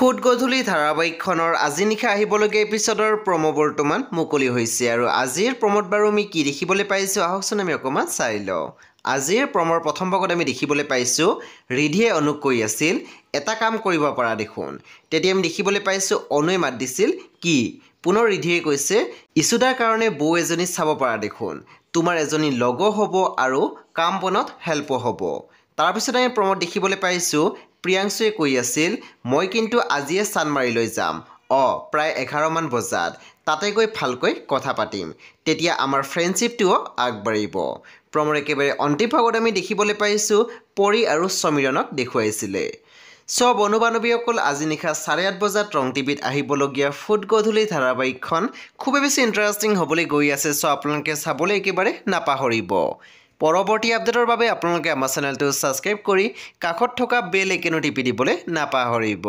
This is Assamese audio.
ফুড গধূলি ধাৰাবাহিকখনৰ আজি নিশা আহিবলগীয়া এপিছডৰ প্ৰমো বৰ্তমান মুকলি হৈছে আৰু আজিৰ প্ৰমোত বাৰু আমি কি দেখিবলৈ পাইছোঁ আহকচোন আমি অকণমান চাই লওঁ। আজিৰ প্ৰমৰ প্ৰথম ভাগত আমি দেখিবলৈ পাইছোঁ ৰিধিয়ে অনুক কৈ আছিল এটা কাম কৰিব পৰা দেখোন। তেতিয়া আমি দেখিবলৈ পাইছোঁ অনুৱে মাত দিছিল কি? পুনৰ ৰিধিয়ে কৈছে ইছুদাৰ কাৰণে বৌ এজনী চাব পৰা দেখোন, তোমাৰ এজনী লগো হ'ব আৰু কাম বনত হেল্পো হ'ব। তাৰপিছত আমি প্ৰমোত দেখিবলৈ পাইছোঁ প্ৰিয়াংশুৱে কৈ আছিল মই কিন্তু আজিয়ে চানমাৰীলৈ যাম, প্ৰায় 11 মান বজাত, তাতে গৈ ভালকৈ কথা পাতিম, তেতিয়া আমাৰ ফ্ৰেণ্ডশ্বিপটোও আগবাঢ়িব। প্ৰমৰ একেবাৰে অন্তিম ভাগত আমি দেখিবলৈ পাইছোঁ পৰী আৰু সমীৰণক দেখুৱাইছিলে। চ' বন্ধু বান্ধৱীসকল আজি নিশা 8:30 বজাত ৰং টিভিত আহিবলগীয়া ফুড গধূলি ধাৰাবাহিকখন খুবেই বেছি ইণ্টাৰেষ্টিং হ'বলৈ গৈ আছে। চ' আপোনালোকে চাবলৈ একেবাৰে নাপাহৰিব। পৰৱৰ্তী আপডেটৰ বাবে আপোনালোকে আমাৰ চেনেলটো ছাবস্ক্ৰাইব কৰি কাষত থকা বেল আইকনো টিপি দিবলৈ নাপাহৰিব।